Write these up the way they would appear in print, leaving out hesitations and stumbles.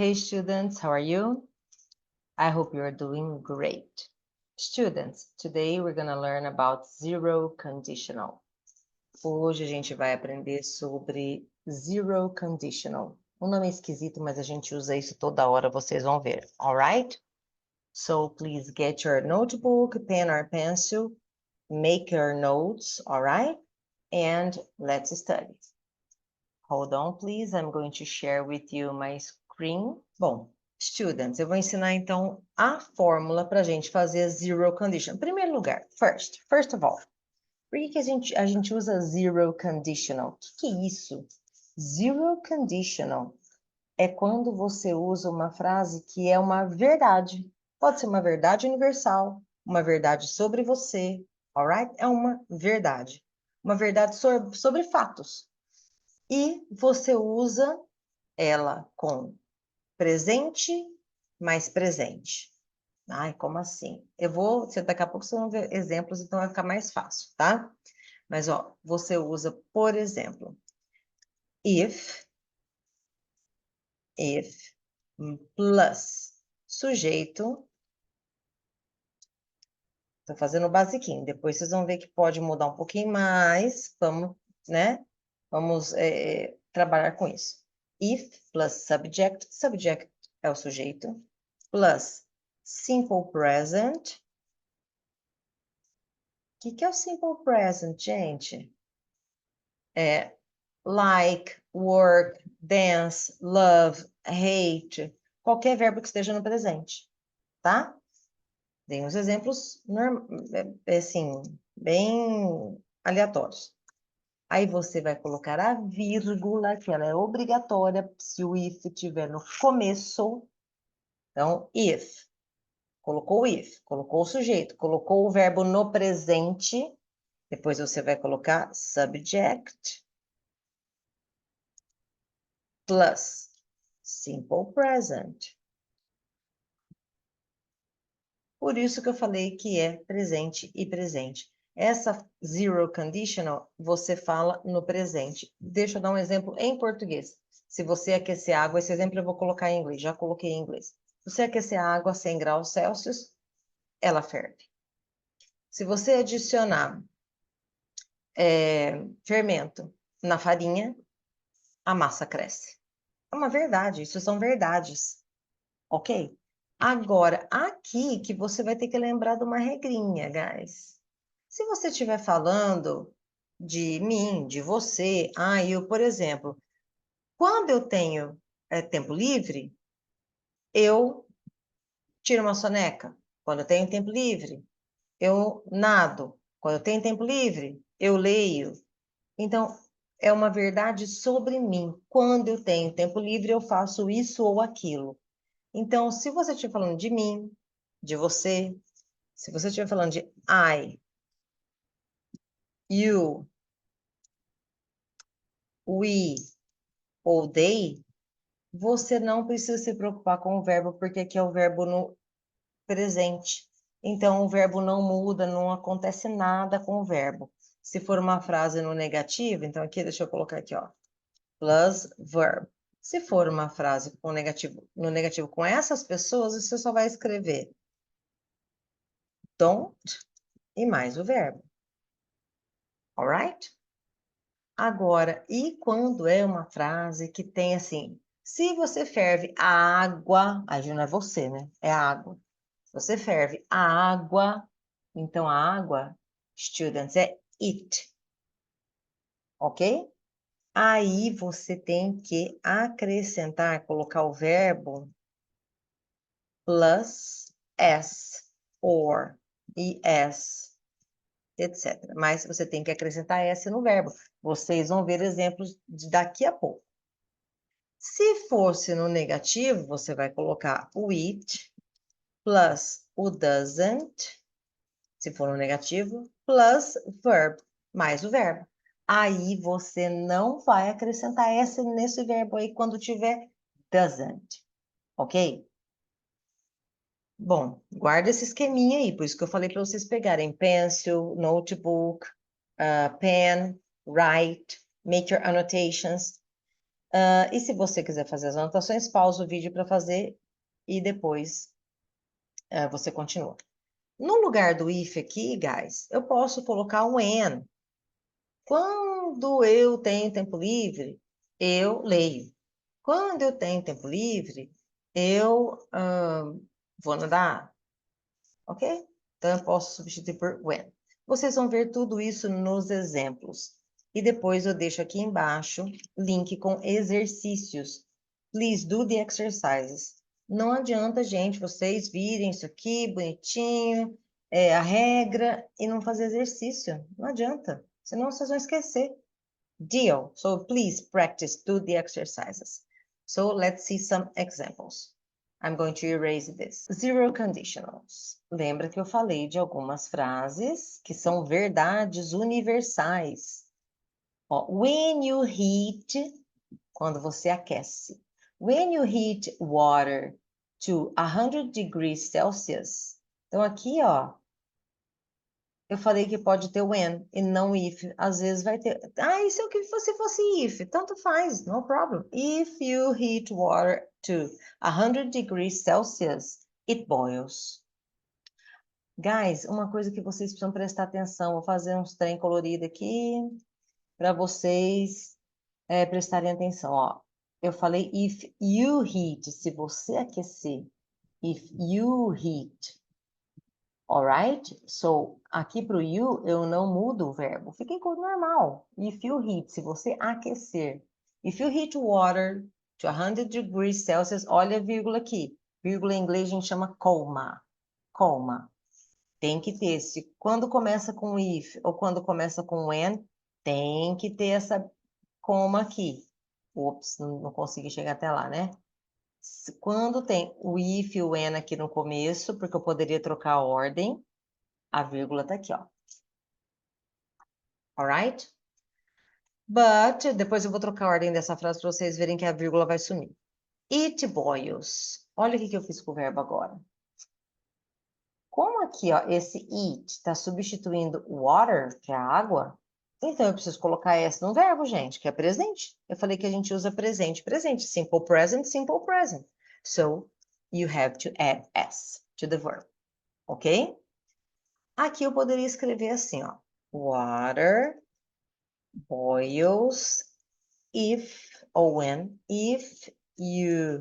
Hey students, how are you? I hope you're doing great. Students, today we're going to learn about zero conditional. Hoje a gente vai aprender sobre zero conditional. Um nome esquisito, mas a gente usa isso toda hora, vocês vão ver, alright? So please get your notebook, pen or pencil, make your notes, alright? And let's study. Hold on, please. I'm going to share with you my screen. Bom, students, eu vou ensinar então a fórmula para a gente fazer zero condition. Em primeiro lugar, first of all, por que a gente usa zero conditional? O que é isso? Zero conditional é quando você usa uma frase que é uma verdade. Pode ser uma verdade universal, uma verdade sobre você, alright? É uma verdade. Uma verdade sobre fatos. E você usa ela com presente mais presente. Ai, como assim? Daqui a pouco vocês vão ver exemplos, então vai ficar mais fácil, tá? Mas, ó, você usa, por exemplo, if plus sujeito. Tô fazendo o basiquinho, depois vocês vão ver que pode mudar um pouquinho mais, vamos, né? Vamos trabalhar com isso. If plus subject é o sujeito, plus simple present. O que é o simple present, gente? É like, work, dance, love, hate, qualquer verbo que esteja no presente, tá? Dei uns exemplos, assim, bem aleatórios. Aí você vai colocar a vírgula, que ela é obrigatória se o if estiver no começo. Então, if. Colocou o if, colocou o sujeito, colocou o verbo no presente. Depois você vai colocar subject plus simple present. Por isso que eu falei que é presente e presente. Essa zero conditional, você fala no presente. Deixa eu dar um exemplo em português. Se você aquecer água, esse exemplo eu vou colocar em inglês, já coloquei em inglês. Se você aquecer a água a 100 graus Celsius, ela ferve. Se você adicionar fermento na farinha, a massa cresce. É uma verdade, isso são verdades, ok? Agora, aqui que você vai ter que lembrar de uma regrinha, guys. Se você estiver falando de mim, de você, eu, por exemplo, quando eu tenho tempo livre, eu tiro uma soneca. Quando eu tenho tempo livre, eu nado. Quando eu tenho tempo livre, eu leio. Então, é uma verdade sobre mim. Quando eu tenho tempo livre, eu faço isso ou aquilo. Então, se você estiver falando de mim, de você, se você estiver falando de I, you, we ou they, você não precisa se preocupar com o verbo, porque aqui é o verbo no presente. Então, o verbo não muda, não acontece nada com o verbo. Se for uma frase no negativo, então aqui, deixa eu colocar aqui, ó, plus verb. Se for uma frase com negativo, no negativo com essas pessoas, você só vai escrever don't e mais o verbo. Alright? Agora, e quando é uma frase que tem assim, se você ferve a água, aí já não é você, né? É a água. Se você ferve a água, então a água, students, é it. Ok? Aí você tem que acrescentar, colocar o verbo plus s, or, es, etc. Mas você tem que acrescentar s no verbo. Vocês vão ver exemplos daqui a pouco. Se fosse no negativo, você vai colocar o it plus o doesn't, se for no negativo, plus verb, mais o verbo. Aí você não vai acrescentar s nesse verbo aí quando tiver doesn't, ok? Bom, guarda esse esqueminha aí, por isso que eu falei para vocês pegarem pencil, notebook, pen, write, make your annotations. E se você quiser fazer as anotações, pausa o vídeo para fazer e depois você continua. No lugar do if aqui, guys, eu posso colocar um when. Quando eu tenho tempo livre, eu leio. Quando eu tenho tempo livre, eu vou nadar, ok? Então, eu posso substituir por when. Vocês vão ver tudo isso nos exemplos. E depois eu deixo aqui embaixo link com exercícios. Please do the exercises. Não adianta, gente, vocês virem isso aqui bonitinho, a regra, e não fazer exercício. Não adianta, senão vocês vão esquecer. Deal. So please practice, do the exercises. So let's see some examples. I'm going to erase this. Zero conditionals. Lembra que eu falei de algumas frases que são verdades universais. Ó, when you heat, quando você aquece. When you heat water to 100 degrees Celsius. Então aqui, ó, eu falei que pode ter when e não if. Às vezes vai ter. E se você fosse if? Tanto faz, no problem. If you heat water to 100 degrees Celsius, it boils. Guys, uma coisa que vocês precisam prestar atenção. Vou fazer uns trem colorido aqui para vocês prestarem atenção. Ó, eu falei if you heat, se você aquecer. If you heat. Alright? So, aqui para o you, eu não mudo o verbo. Fiquei com o normal. If you heat, se você aquecer. If you heat water to 100 degrees Celsius, olha a vírgula aqui. Vírgula em inglês a gente chama comma. Comma. Tem que ter. Quando começa com if ou quando começa com when, tem que ter essa comma aqui. Ops, não consegui chegar até lá, né? Quando tem o if e o when aqui no começo, porque eu poderia trocar a ordem, a vírgula tá aqui, ó. Alright? But, depois eu vou trocar a ordem dessa frase para vocês verem que a vírgula vai sumir. It boils. Olha o que eu fiz com o verbo agora. Como aqui, ó, esse it está substituindo water, que é a água, então eu preciso colocar S no verbo, gente, que é presente. Eu falei que a gente usa presente, presente. Simple present, simple present. So, you have to add S to the verb. Ok? Aqui eu poderia escrever assim, ó. Water boils if or when if you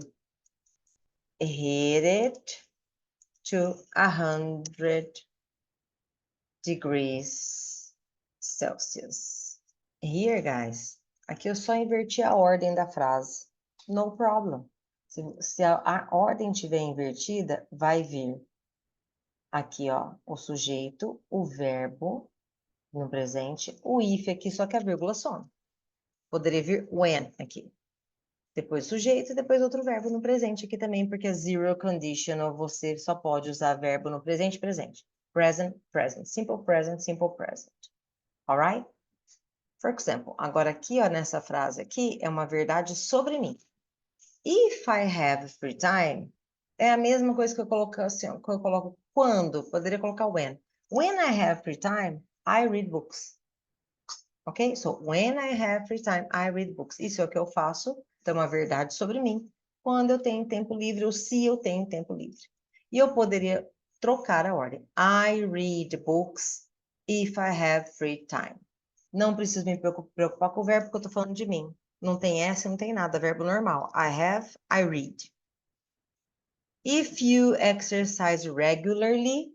heat it to 100 degrees Celsius. Here, guys, aqui eu só inverti a ordem da frase. No problem. Se a ordem estiver invertida, vai vir aqui, ó, o sujeito, o verbo no presente, o if aqui, só que a vírgula some. Poderia vir when aqui. Depois sujeito, depois outro verbo no presente aqui também, porque é zero conditional, você só pode usar verbo no presente, presente. Present, present. Simple present, simple present. Alright? For example, agora aqui, ó, nessa frase aqui, é uma verdade sobre mim. If I have free time, é a mesma coisa que eu coloco assim, ó, que eu coloco quando, poderia colocar when. When I have free time, I read books. Ok? So, when I have free time, I read books. Isso é o que eu faço, então é uma verdade sobre mim. Quando eu tenho tempo livre, ou se eu tenho tempo livre. E eu poderia trocar a ordem. I read books if I have free time. Não preciso me preocupar com o verbo, porque eu estou falando de mim. Não tem S, não tem nada, verbo normal. I have, I read. If you exercise regularly,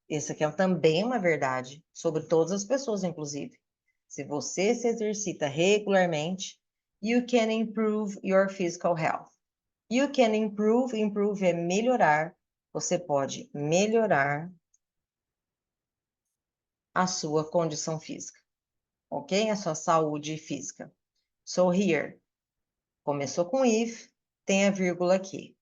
esse aqui é também uma verdade, sobre todas as pessoas, inclusive. Se você se exercita regularmente, you can improve your physical health. You can improve, improve é melhorar. Você pode melhorar a sua condição física, ok? A sua saúde física. So here, começou com if, tem a vírgula aqui.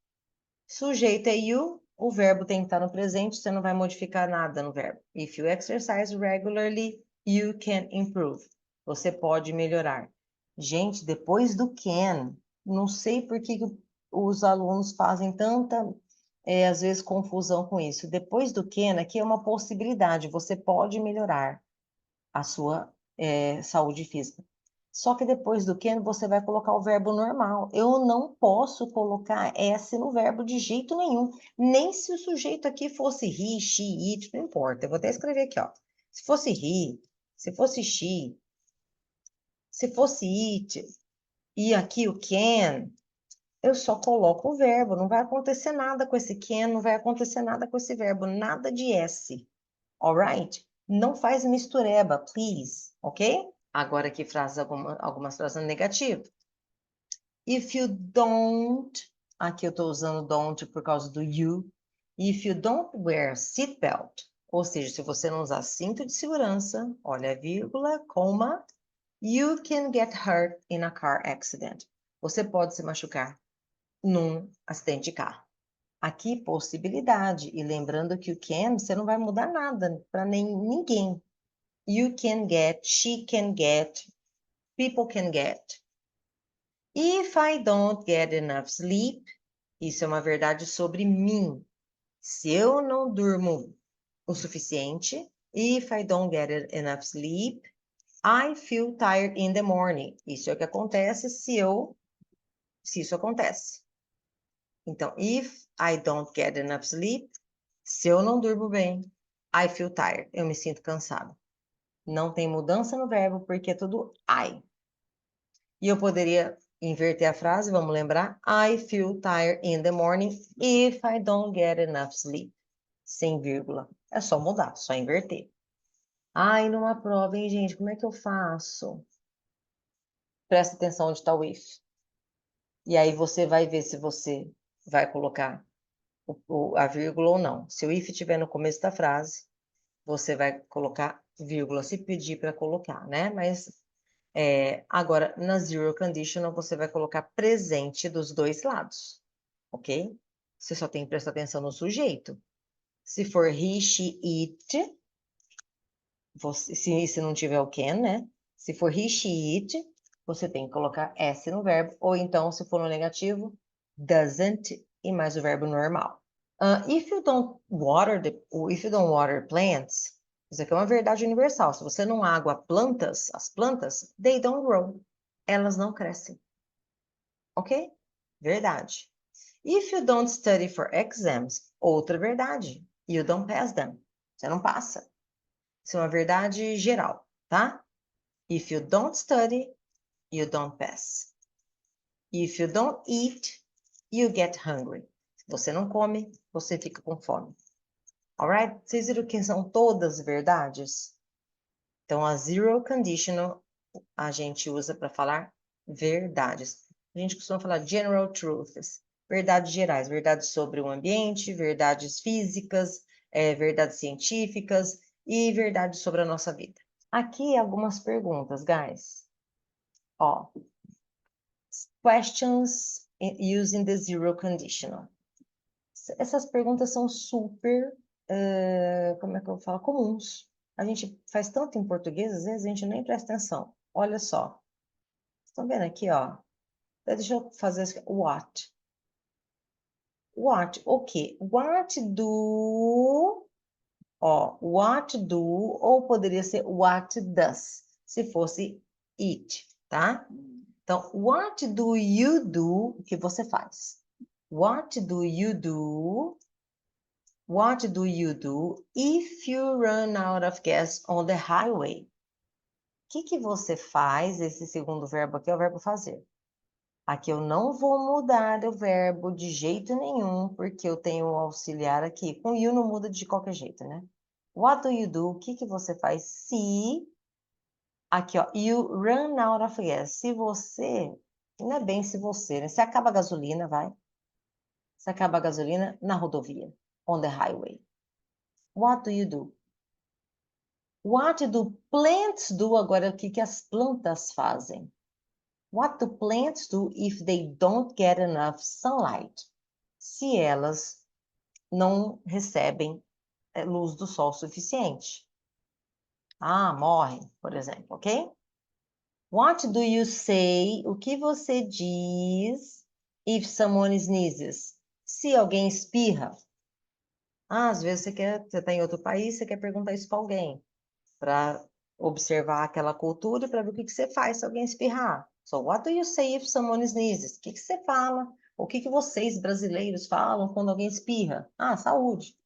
Sujeito é you, o verbo tem que estar no presente, você não vai modificar nada no verbo. If you exercise regularly, you can improve. Você pode melhorar. Gente, depois do can, não sei por que os alunos fazem tanta, às vezes, confusão com isso. Depois do can, aqui é uma possibilidade, você pode melhorar a sua saúde física. Só que depois do can, você vai colocar o verbo normal. Eu não posso colocar S no verbo de jeito nenhum. Nem se o sujeito aqui fosse he, she, it, não importa. Eu vou até escrever aqui, ó. Se fosse he, se fosse she, se fosse it, e aqui o can, eu só coloco o verbo. Não vai acontecer nada com esse can, não vai acontecer nada com esse verbo. Nada de S. Alright? Não faz mistureba, please. Ok? Agora aqui algumas frases negativas. If you don't, aqui eu estou usando don't por causa do you. If you don't wear seatbelt, ou seja, se você não usar cinto de segurança, olha a vírgula, coma, you can get hurt in a car accident. Você pode se machucar num acidente de carro. Aqui, possibilidade. E lembrando que o can, você não vai mudar nada para ninguém. You can get, she can get, people can get. If I don't get enough sleep, isso é uma verdade sobre mim. Se eu não durmo o suficiente, if I don't get enough sleep, I feel tired in the morning. Isso é o que acontece se isso acontece. Então, if I don't get enough sleep, se eu não durmo bem, I feel tired. Eu me sinto cansado. Não tem mudança no verbo porque é tudo I. E eu poderia inverter a frase, vamos lembrar? I feel tired in the morning if I don't get enough sleep. Sem vírgula. É só mudar, só inverter. Ai, numa prova, hein, gente? Como é que eu faço? Presta atenção onde está o if. E aí você vai ver se você vai colocar a vírgula ou não. Se o if estiver no começo da frase, você vai colocar vírgula, se pedir para colocar, né? Mas agora, na zero conditional, você vai colocar presente dos dois lados, ok? Você só tem que prestar atenção no sujeito. Se for he, she, it, se não tiver o can, né? Se for he, she, it, você tem que colocar S no verbo, ou então, se for no negativo, doesn't e mais o verbo normal. If you don't water plants, isso aqui é uma verdade universal. Se você não água as plantas, they don't grow. Elas não crescem. Ok? Verdade. If you don't study for exams, outra verdade. You don't pass them. Você não passa. Isso é uma verdade geral, tá? If you don't study, you don't pass. If you don't eat, you get hungry. Se você não come, você fica com fome. Alright? Vocês viram que são todas verdades? Então, a zero conditional a gente usa para falar verdades. A gente costuma falar general truths, verdades gerais, verdades sobre o ambiente, verdades físicas, verdades científicas e verdades sobre a nossa vida. Aqui algumas perguntas, guys. Ó, questions using the zero conditional. Essas perguntas são super, como é que eu falo? Comuns. A gente faz tanto em português, às vezes a gente nem presta atenção. Olha só. Estão vendo aqui, ó? Deixa eu fazer isso. What? What? O quê? What do... Ó, what do, ou poderia ser what does, se fosse it, tá? Então, what do you do? O que você faz? What do you do? What do you do if you run out of gas on the highway? O que você faz? Esse segundo verbo aqui é o verbo fazer. Aqui eu não vou mudar o verbo de jeito nenhum, porque eu tenho o auxiliar aqui. Com you não muda de qualquer jeito, né? What do you do? O que você faz se... Aqui, ó. You run out of gas. Se você... Não é bem se você, né? Se acaba a gasolina, vai. Se acaba a gasolina na rodovia. On the highway. What do you do? What do plants do? Agora, o que as plantas fazem? What do plants do if they don't get enough sunlight? Se elas não recebem luz do sol suficiente. Ah, morrem, por exemplo, ok? What do you say? O que você diz if someone sneezes? Se alguém espirra. Ah, às vezes você está em outro país, você quer perguntar isso para alguém, para observar aquela cultura para ver o que você faz se alguém espirrar. So, what do you say if someone sneezes? O que você fala? O que vocês brasileiros falam quando alguém espirra? Ah, saúde.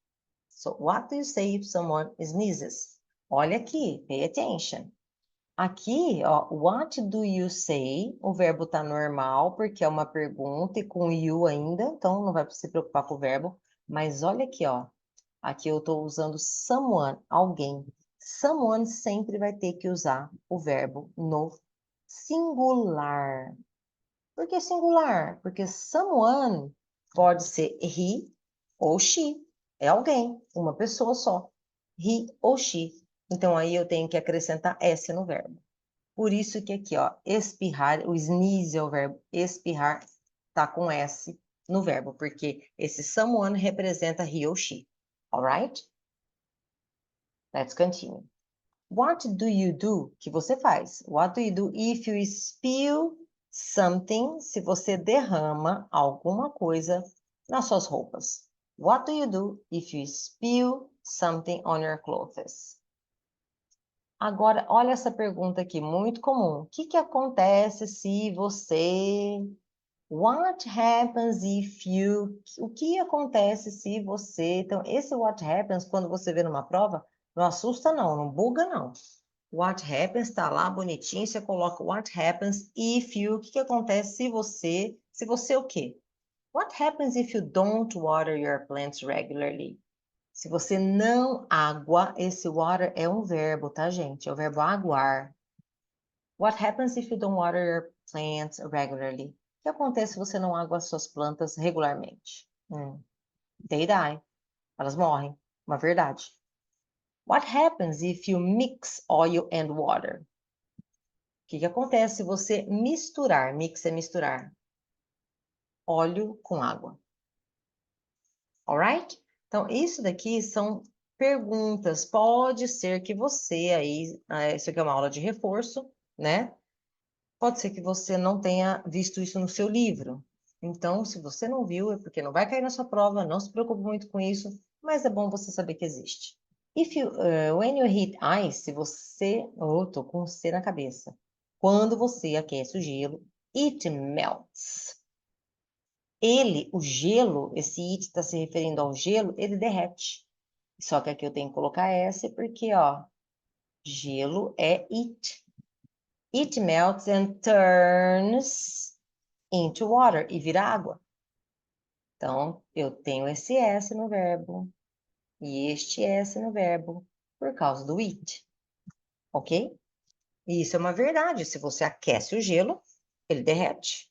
So, what do you say if someone sneezes? Olha aqui, pay attention. Aqui, ó, what do you say? O verbo tá normal, porque é uma pergunta e com you ainda, então não vai se preocupar com o verbo. Mas olha aqui, ó. Aqui eu estou usando someone, alguém. Someone sempre vai ter que usar o verbo no singular. Por que singular? Porque someone pode ser he ou she. É alguém, uma pessoa só. He ou she. Então aí eu tenho que acrescentar S no verbo. Por isso que aqui, ó, espirrar, o sneeze é o verbo espirrar, tá com S no verbo, porque esse someone representa he ou she. Alright? Let's continue. What do you do? Que você faz? What do you do if you spill something? Se você derrama alguma coisa nas suas roupas. What do you do if you spill something on your clothes? Agora, olha essa pergunta aqui, muito comum. O que acontece se você... What happens if you... O que acontece se você... Então, esse what happens, quando você vê numa prova, não assusta não, não buga não. What happens, tá lá bonitinho, você coloca what happens if you... O que acontece se você... Se você o quê? What happens if you don't water your plants regularly? Se você não água, esse water é um verbo, tá, gente? É o verbo aguar. What happens if you don't water your plants regularly? O que acontece se você não água as suas plantas regularmente? They die. Elas morrem. Uma verdade. What happens if you mix oil and water? O que acontece se você misturar? Mix é misturar. Óleo com água. Alright? Então, isso daqui são perguntas. Pode ser que você aí, isso aqui é uma aula de reforço, né? Pode ser que você não tenha visto isso no seu livro. Então, se você não viu, é porque não vai cair na sua prova, não se preocupe muito com isso, mas é bom você saber que existe. When you heat ice, se você... Oh, tô com C na cabeça. Quando você aquece o gelo, it melts. Ele, o gelo, esse it está se referindo ao gelo, ele derrete. Só que aqui eu tenho que colocar S porque, ó, gelo é it. It melts and turns into water e vira água. Então, eu tenho esse S no verbo e este S no verbo por causa do it. Ok? E isso é uma verdade. Se você aquece o gelo, ele derrete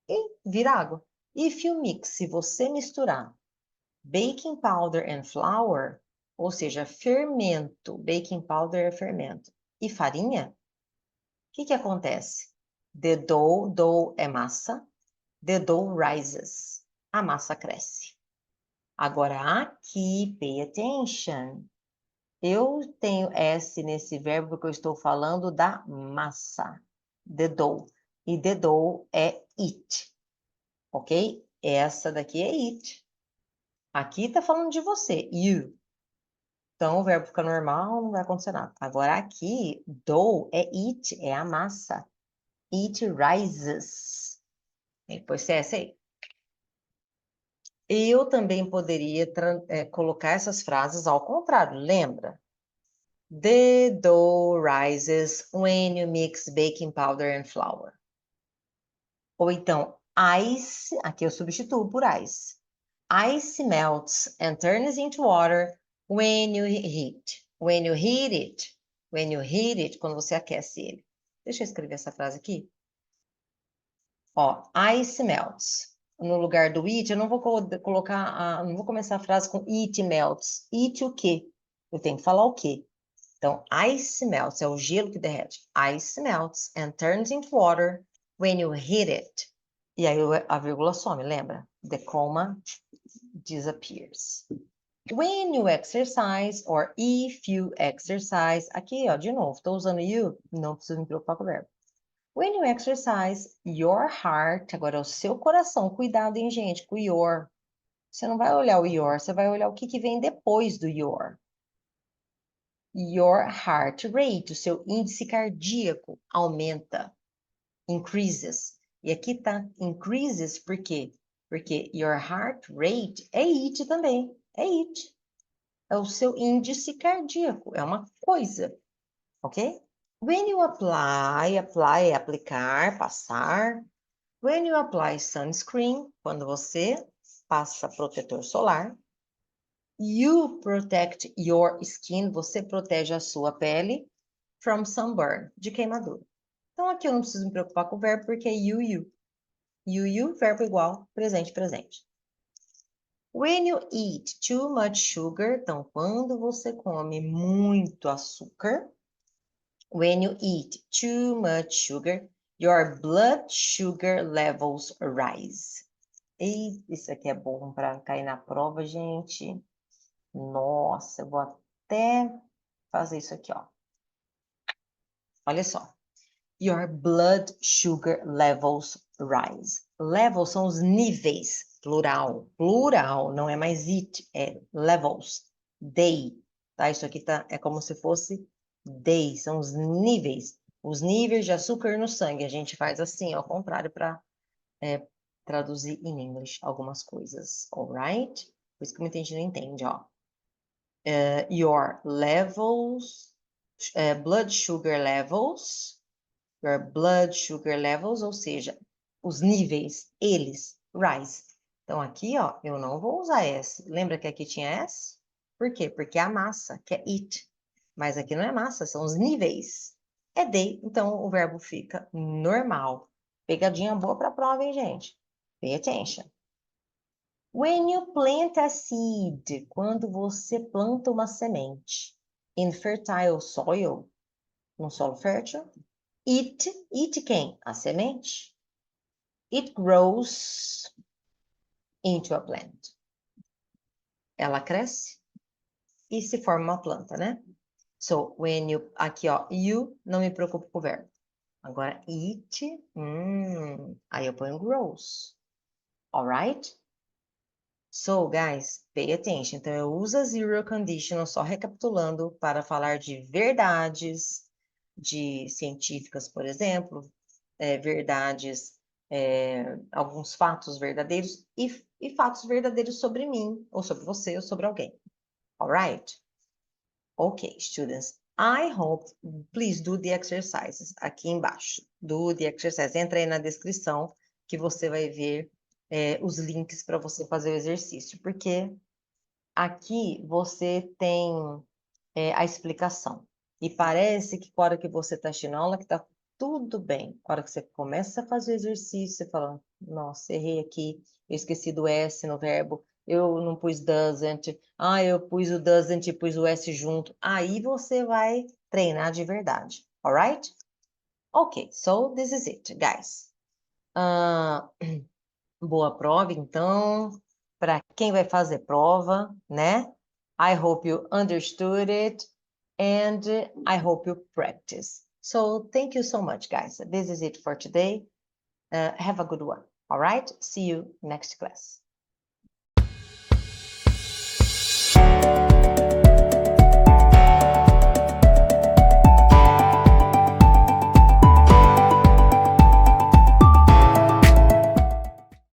e vira água. If you mix, se você misturar baking powder and flour, ou seja, fermento, baking powder é fermento, e farinha, o que acontece? The dough é massa, the dough rises, a massa cresce. Agora aqui, pay attention, eu tenho S nesse verbo porque eu estou falando da massa, the dough, e the dough é it, ok? Essa daqui é it. Aqui tá falando de você, you. Então, o verbo fica normal, não vai acontecer nada. Agora, aqui, dough é it, é a massa. It rises. E depois essa aí. Eu também poderia colocar essas frases ao contrário, lembra? The dough rises when you mix baking powder and flour. Ou então, ice, aqui eu substituo por ice. Ice melts and turns into water when you heat. When you heat it. When you heat it, quando você aquece ele. Deixa eu escrever essa frase aqui. Ó, ice melts. No lugar do it, eu não vou colocar, não vou começar a frase com it melts. It o quê? Eu tenho que falar o quê? Então, ice melts é o gelo que derrete. Ice melts and turns into water when you heat it. E aí a vírgula some, lembra? The comma disappears. When you exercise or if you exercise, aqui, ó, de novo, estou usando you, não preciso me preocupar com o verbo. When you exercise your heart, agora é o seu coração, cuidado, hein, gente, com o your. Você não vai olhar o your, você vai olhar o que vem depois do your. Your heart rate, o seu índice cardíaco aumenta. Increases. E aqui tá increases por quê? Porque your heart rate é it também. É it. É o seu índice cardíaco. É uma coisa. Ok? When you apply é aplicar, passar. When you apply sunscreen, quando você passa protetor solar. You protect your skin, você protege a sua pele from sunburn, de queimadura. Então, aqui eu não preciso me preocupar com o verbo, porque é you. You, verbo igual, presente, presente. When you eat too much sugar, então, quando você come muito açúcar. When you eat too much sugar, your blood sugar levels rise. E isso aqui é bom para cair na prova, gente. Nossa, eu vou até fazer isso aqui, ó. Olha só. Your blood sugar levels rise. Levels são os níveis, plural. Plural, não é mais it, é levels. They, tá? Isso aqui é como se fosse they, são os níveis. Os níveis de açúcar no sangue. A gente faz assim, ao contrário, para traduzir em inglês algumas coisas, alright? Por isso que muita gente não entende, ó. Your levels, blood sugar levels, your blood sugar levels, ou seja, os níveis, eles, rise. Então, aqui, ó, eu não vou usar S. Lembra que aqui tinha S? Por quê? Porque é a massa, que é it. Mas aqui não é massa, são os níveis. É they, então o verbo fica normal. Pegadinha boa para a prova, hein, gente? Pay attention. When you plant a seed, quando você planta uma semente, in fertile soil, num solo fértil, it quem? A semente. It grows into a plant. Ela cresce e se forma uma planta, né? So, when you, aqui ó, you, não me preocupo com o verbo. Agora, it, aí eu ponho grows. Alright? So, guys, pay attention. Então, eu uso a zero conditional, só recapitulando, para falar de verdades, de científicas, por exemplo, verdades, alguns fatos verdadeiros e fatos verdadeiros sobre mim, ou sobre você, ou sobre alguém. Alright? Okay, students. I hope, please do the exercises aqui embaixo. Do the exercise. Entra aí na descrição que você vai ver os links para você fazer o exercício, porque aqui você tem a explicação. E parece que na hora que você está assistindo a aula que está tudo bem. Na hora que você começa a fazer o exercício, você fala, nossa, errei aqui, eu esqueci do S no verbo, eu não pus doesn't, eu pus o doesn't e pus o S junto. Aí você vai treinar de verdade, alright? Ok, so this is it, guys. Boa prova, então, para quem vai fazer prova, né? I hope you understood it and I hope you practice. So thank you so much, guys. This is it for today. Have a good one. All right? See you next class.